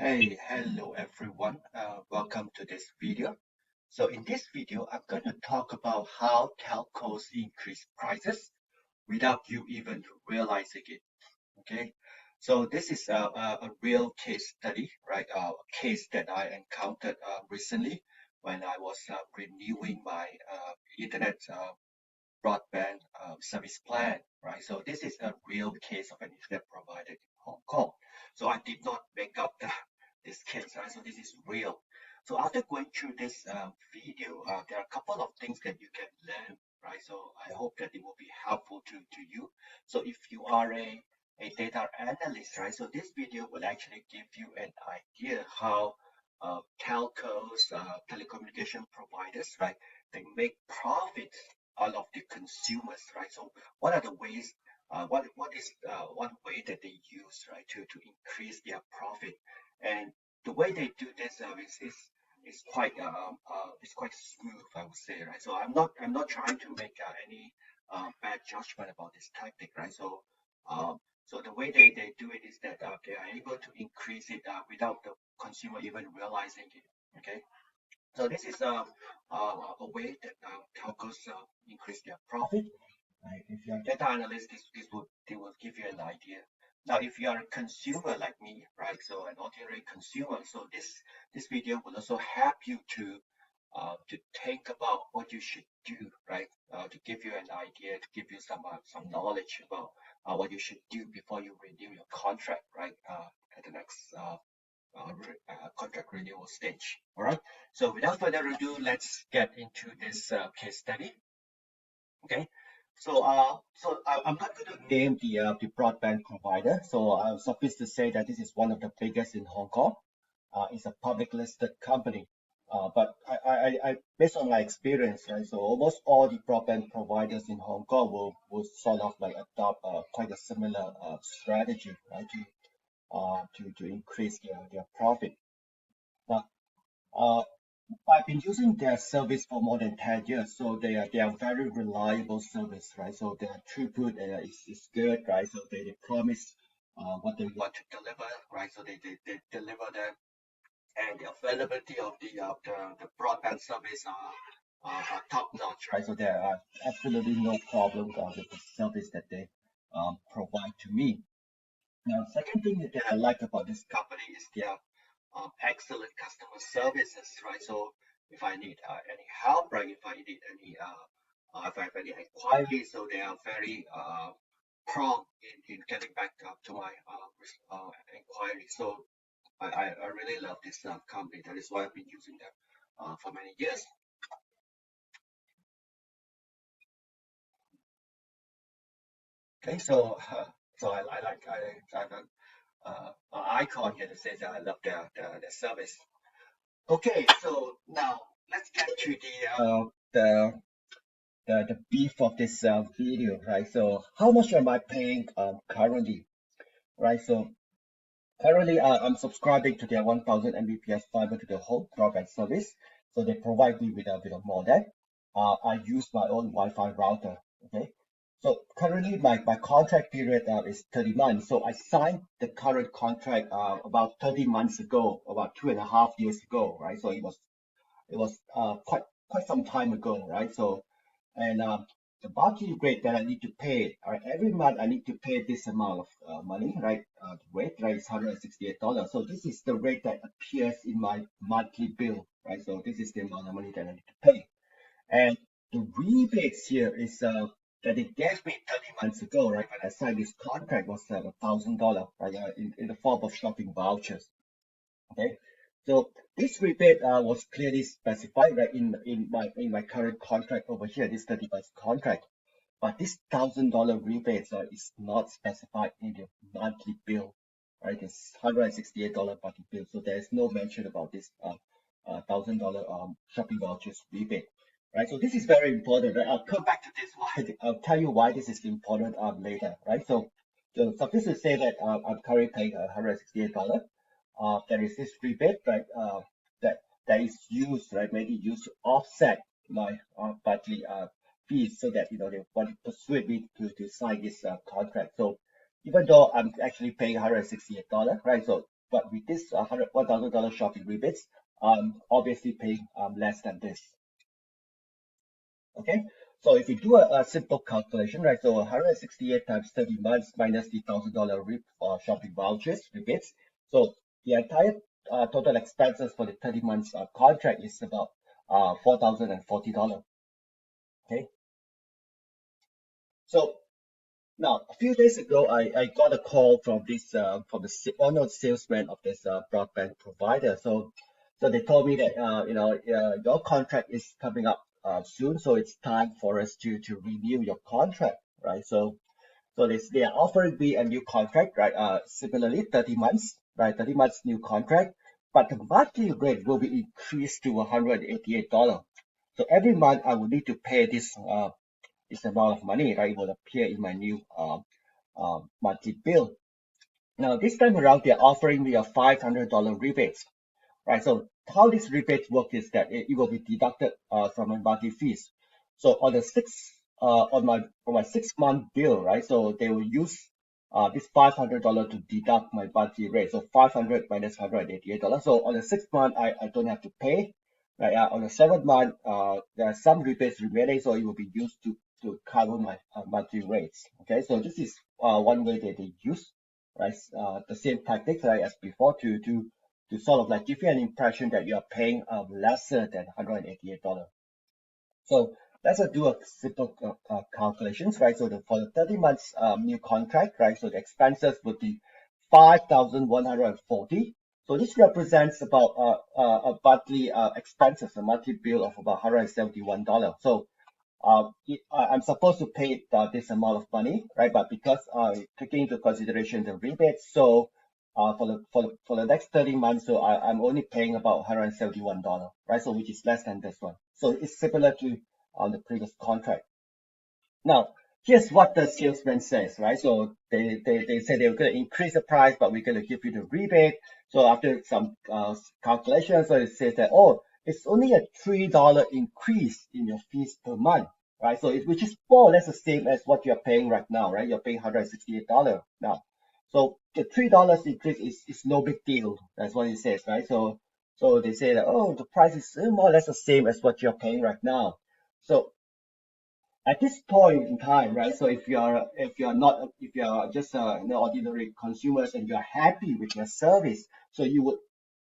Hey, hello everyone. Welcome to this video. So in this video, I'm going to talk about how telcos increase prices without you even realizing it. Okay. So this is a real case study, right? A case that I encountered recently when I was renewing my internet broadband service plan, right? So this is a real case of an internet provider in Hong Kong. So I did not make up this case, right? So this is real. So after going through this video, there are a couple of things that you can learn, right? So I hope that it will be helpful to you. So if you are a data analyst, right? So this video will actually give you an idea how telcos, telecommunication providers, right? They make profits out of the consumers, right? So what are the ways? What is one way that they use, right, to increase their profit? And the way they do this is quite it's quite smooth, I would say, right? So I'm not trying to make any bad judgment about this tactic, right? So the way they do it is that they are able to increase it without the consumer even realizing it. Okay. So this is a way that telcos increase their profit. Right? If you're a data analyst, they will give you an idea. Now, if you are a consumer like me, right? So an ordinary consumer, so this video will also help you to think about what you should do, right? To give you an idea, to give you some knowledge about what you should do before you renew your contract, right? At the next contract renewal stage. All right. So without further ado, let's get into this case study. Okay. I'm not going to name the broadband provider. So I'm suffice to say that this is one of the biggest in Hong Kong. It's a public listed company. But based on my experience, right, so almost all the broadband providers in Hong Kong will sort of like adopt quite a similar strategy, right, to increase their profit. Now, uh, I've been using their service for more than 10 years, so they are very reliable service, right? So their throughput is good, right? So they promise what they want to deliver, right? So they deliver that, and the availability of the broadband service are top notch, right? So there are absolutely no problem with the service that they provide to me. Now, second thing that I like about this company is their excellent customer services, right? So if I need any help, right? If I need any, if I have any inquiries, so they are very prompt in getting back to my inquiry. So I really love this company. That is why I've been using them for many years. Okay, so I like I have an icon here that says that I love their service. Okay, so now let's get to the beef of this video, right? So how much am I paying currently, right? So currently I'm subscribing to their 1000 Mbps fiber to the home broadband service. So they provide me with a bit of modem. I use my own Wi-Fi router. Okay. So currently my contract period is 30 months. So I signed the current contract about 30 months ago, about 2.5 years ago, right? So it was quite some time ago, right? So and the monthly rate that I need to pay, right? Every month I need to pay this amount of money, right? The rate, right, is $168. So this is the rate that appears in my monthly bill, right? So this is the amount of money that I need to pay. And the rebates here is that they gave me 30 months ago, right? When I signed this contract was $1,000, right? In the form of shopping vouchers. Okay, so this rebate was clearly specified, right, in my current contract over here, this 30 months contract. But this $1,000 rebate is not specified in the monthly bill, right? It's $168 monthly bill, so there is no mention about this $1,000 shopping vouchers rebate, right? So this is very important, right? I'll come back to this. Why I'll tell you why this is important later, right? So suffice to say that I'm currently paying $168. There is this rebate, right? That is used, right? Mainly used to offset my monthly fees, so that they want to persuade me to sign this contract. So even though I'm actually paying $168, right? So But with this $1,000 shopping rebates, I'm obviously paying less than this. Okay, so if you do a simple calculation, right? So 168 times 30 months minus the $1,000 shopping vouchers rebates. So the entire total expenses for the 30 months contract is about $4,040. Okay, so now, a few days ago, I got a call from one of the salesmen of this broadband provider. So they told me that your contract is coming up soon, so it's time for us to renew your contract, right? So they are offering me a new contract, right? Similarly, 30 months, right? 30 months new contract, but the monthly rate will be increased to $188. So every month I will need to pay this amount of money, right? It will appear in my new monthly bill. Now, this time around, they're offering me a $500 rebate, right? So how this rebate works is that it will be deducted from my monthly fees. So on my 6 month bill, right? So they will use this $500 to deduct my monthly rate. So 500 minus $188. So on the 6 month, I don't have to pay. Right? On the 7th month, there are some rebates remaining, so it will be used to cover my monthly rates. Okay, so this is one way that they use, right? The same tactics, right, as before to sort of like give you an impression that you are paying lesser than $188. So let's do a simple calculations, right? So for the 30 months new contract, right? So the expenses would be 5,140. So this represents about a monthly expenses, a monthly bill of about $171. So I'm supposed to pay this amount of money, right? But because taking into consideration the rebates, so for the next 30 months, so I'm only paying about $171, right? So which is less than this one. So it's similar to the previous contract. Now, here's what the salesman says, right? So they say they're going to increase the price, but we're going to give you the rebate. So after some calculations, so it says that, oh, it's only a $3 increase in your fees per month, right? So which is more or less the same as what you're paying right now, right? You're paying $168 now. So the $3 increase is no big deal. That's what it says, right? So they say that, oh, the price is more or less the same as what you're paying right now. So at this point in time, right? So if you're just ordinary consumers and you're happy with your service, so you would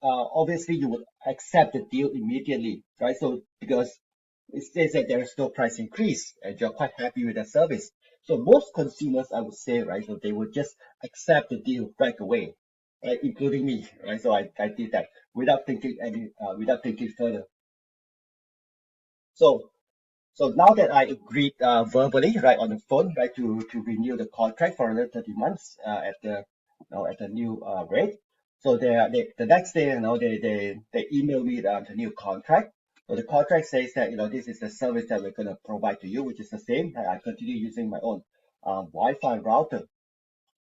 obviously you would accept the deal immediately, right? So because it says that there is no price increase and you're quite happy with the service. So most consumers, I would say, right, so they would just accept the deal right away, right, including me, right? So I did that without thinking further. So so now that I agreed verbally, right, on the phone, right, to renew the contract for another 30 months at the new rate. So the next day, they email me the new contract. So the contract says that this is the service that we're going to provide to you, which is the same. I continue using my own Wi-Fi router.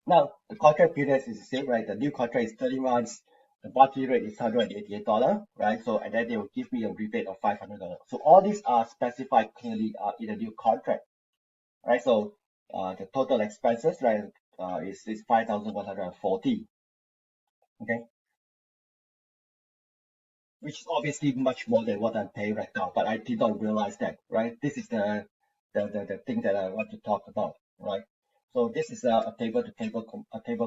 Now, the contract period is the same, right? The new contract is 30 months. The monthly rate is $188, right? So, and then they will give me a rebate of $500. So all these are specified clearly in the new contract, right? So, the total expenses, right, is 5,140. Okay, which is obviously much more than what I'm paying right now, but I did not realize that, right? This is the thing that I want to talk about, right? So this is a table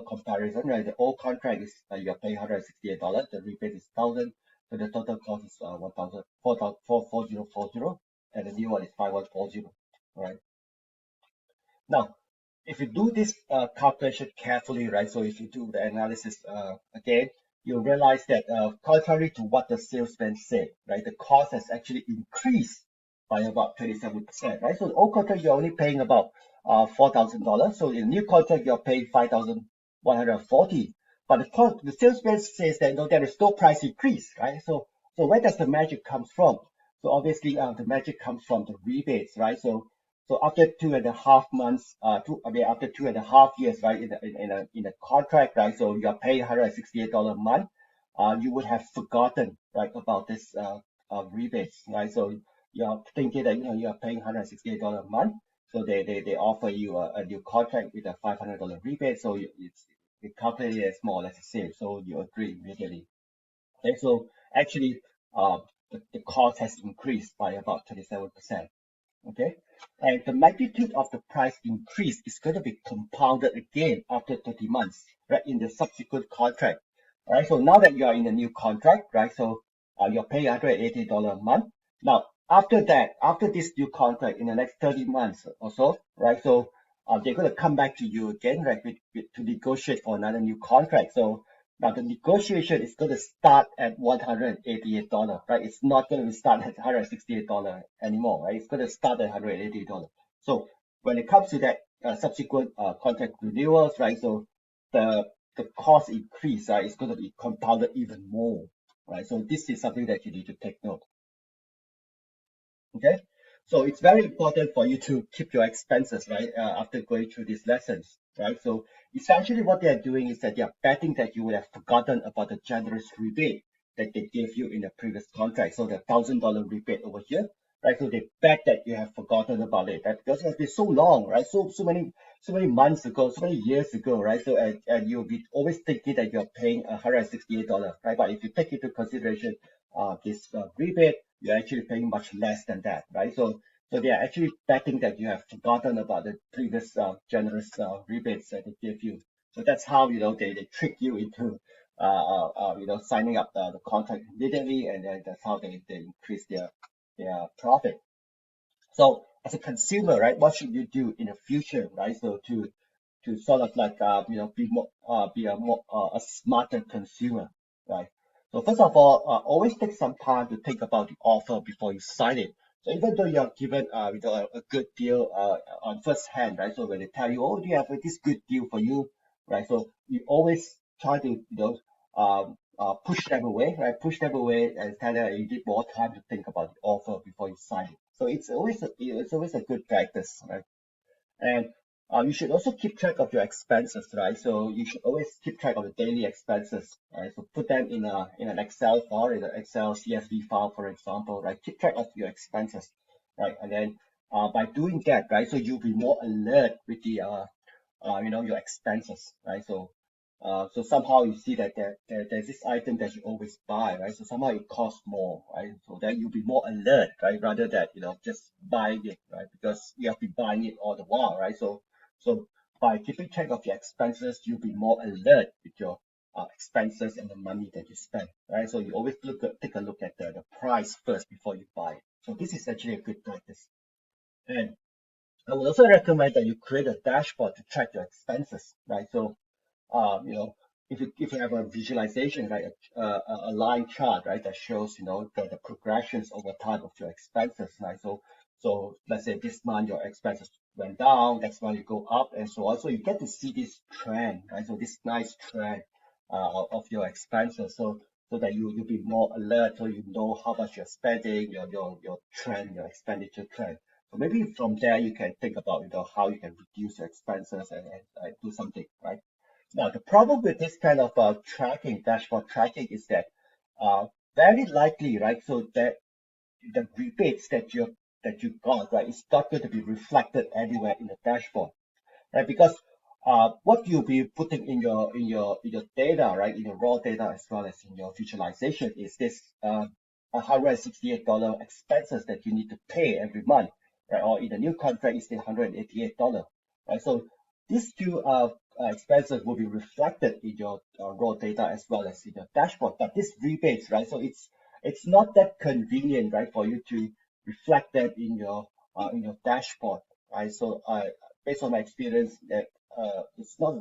comparison, right? The old contract is you're paying $168, the rebate is 1,000, so the total cost is 1,000 4,4040, and the new one is 5,140, right? Now, if you do this calculation carefully, right? So if you do the analysis again, you'll realize that contrary to what the salesman said, right, the cost has actually increased by about 27%, right? So the old contract you're only paying about $4,000. So in the new contract you're paying 5,140. But the salesman says that no, there is no price increase, right? So where does the magic come from? So obviously the magic comes from the rebates, right? So after 2.5 months, after 2.5 years, right, in a contract, right, so you're paying $168 a month, you would have forgotten, right, about this rebates, right? So you're thinking that you're paying $168 a month, so they offer you a new contract with a $500 rebate, so they calculate it as more or less the same. So you agree immediately. Okay, so actually, the cost has increased by about 27%. Okay, and the magnitude of the price increase is going to be compounded again after 30 months, right, in the subsequent contract. All right, so now that you are in a new contract, right, so you're paying $180 a month. Now, after that, after this new contract, in the next 30 months or so, right, so they're going to come back to you again, right, to negotiate for another new contract. So now the negotiation is going to start at $188, right? It's not going to start at $168 anymore, right? It's going to start at $188. So when it comes to that subsequent contract renewals, right? So the the cost increase, right, is going to be compounded even more, right? So this is something that you need to take note. Okay, so it's very important for you to keep your expenses, right, after going through these lessons, right? So essentially what they are doing is that they are betting that you would have forgotten about the generous rebate that they gave you in the previous contract. So the $1,000 rebate over here, right? So they bet that you have forgotten about it, right? Because it has been so long, right? So many months ago, so many years ago, right? So and you'll be always thinking that you're paying $168, right? But if you take into consideration this rebate, you're actually paying much less than that, right? So they are actually betting that you have forgotten about the previous generous rebates that they gave you. So that's how they trick you into signing up the contract immediately, and then that's how they increase their profit. So as a consumer, right, what should you do in the future, right? So to sort of like be a more a smarter consumer, right? So first of all, always take some time to think about the offer before you sign it. So even though you're given a good deal on first hand, right? So when they tell you, oh, do you have this good deal for you, right? So you always try to push them away, right? Push them away and tell them you need more time to think about the offer before you sign it. So it's always a good practice, right? And you should also keep track of your expenses, right? So you should always keep track of the daily expenses, right? So put them in an Excel file, in an Excel CSV file, for example, right? Keep track of your expenses, right? And then by doing that, right, so you'll be more alert with the your expenses, right? So somehow you see that there's this item that you always buy, right? So somehow it costs more, right? So then you'll be more alert, right? Rather than just buying it, right? Because you have been buying it all the while, right? So by keeping track of your expenses, you'll be more alert with your expenses and the money that you spend, right? So you always take a look at the price first before you buy it. So this is actually a good practice. And I would also recommend that you create a dashboard to track your expenses, right? So you know, if you have a visualization, right, a line chart, right, that shows, the progressions over time of your expenses, right? So let's say this month your expenses went down, next month you go up, and so on. So you get to see this trend, right? So this nice trend of your expenses, so that you'll be more alert, so you know how much you're spending, your trend, your expenditure trend. So maybe from there you can think about how you can reduce your expenses and do something, right? Now, the problem with this kind of dashboard tracking is that very likely, right? So that the rebates that you got, right, is not going to be reflected anywhere in the dashboard, right? Because what you'll be putting in your data, right, in your raw data as well as in your visualization is this $168 expenses that you need to pay every month, right? Or in the new contract, it's the $188, right? So these two expenses will be reflected in your raw data as well as in your dashboard. But this rebates, right? So it's not that convenient, right, for you to reflect that in your dashboard, right? So based on my experience, that it's not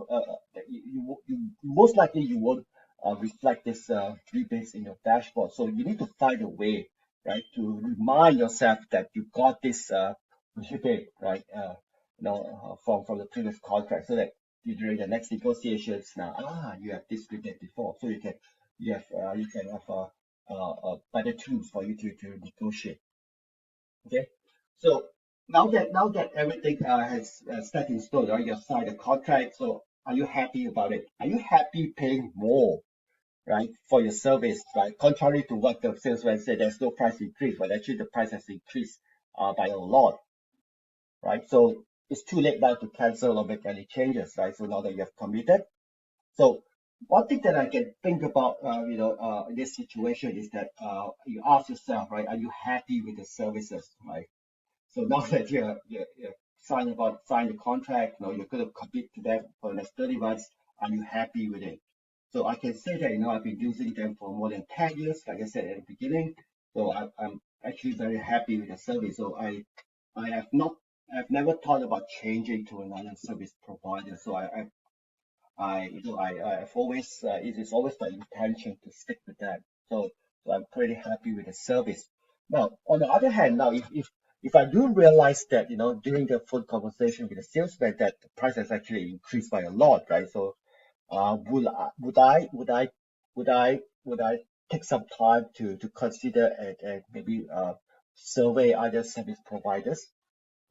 that you most likely you won't reflect this rebates in your dashboard. So you need to find a way, right, to remind yourself that you got this rebate, right, from the previous contract, so that during the next negotiations now, you have this rebate before, so you can have better tools for you to negotiate. Okay, so now that everything has set in stone, right? You have signed a contract. So are you happy about it? Are you happy paying more, right, for your service, right? Contrary to what the salesman said, there's no price increase, but actually the price has increased by a lot, right? So it's too late now to cancel or make any changes, right? So now that you have committed, So one thing that I can think about, in this situation is that you ask yourself, right, are you happy with the services, right? So now that you're sign the contract, you're going to commit to that for the next 30 months, are you happy with it? So I can say that, I've been using them for more than 10 years, like I said at the beginning. So I'm actually very happy with the service. So I have not, I've never thought about changing to another service provider. So I've always, it is always my intention to stick with that. So I'm pretty happy with the service. Now, on the other hand, now if I do realize that, during the phone conversation with the salesman that the price has actually increased by a lot, right? So, would I take some time to consider and maybe survey other service providers?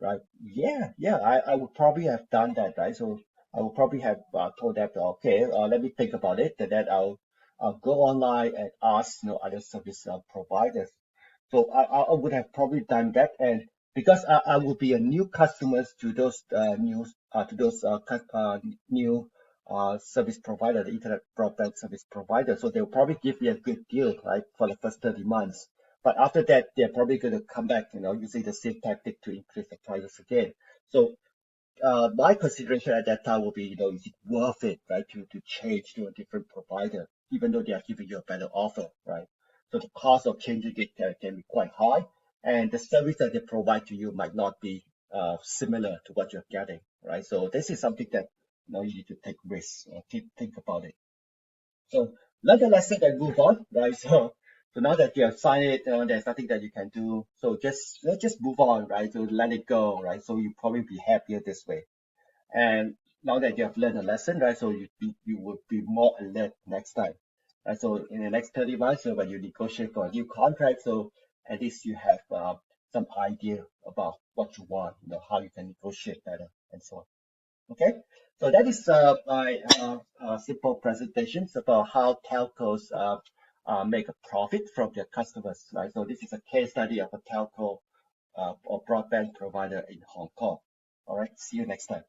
Right. Yeah. I would probably have done that, right? So I would probably have told them, okay, let me think about it, and then I'll go online and ask, other service providers. So I would have probably done that, and because I would be a new customers to those new service provider, the internet broadband service provider. So they'll probably give me a good deal, right, for the first 30 months. But after that, they're probably going to come back, using the same tactic to increase the prices again. So my consideration at that time will be, is it worth it, right, to change to a different provider, even though they are giving you a better offer, right? So the cost of changing it can be quite high, and the service that they provide to you might not be similar to what you're getting, right? So this is something that you need to take risks, think about it. So learn the lesson and move on, right? So now that you have signed it, there's nothing that you can do. So let's just move on, right? So let it go, right? So you probably be happier this way. And now that you have learned a lesson, right? So you would be more alert next time, right? So in the next 30 months, so when you negotiate for a new contract, so at least you have some idea about what you want, how you can negotiate better and so on. Okay, so that is my simple presentations about how telcos make a profit from their customers. Right, so this is a case study of a telco or broadband provider in Hong Kong. All right, see you next time.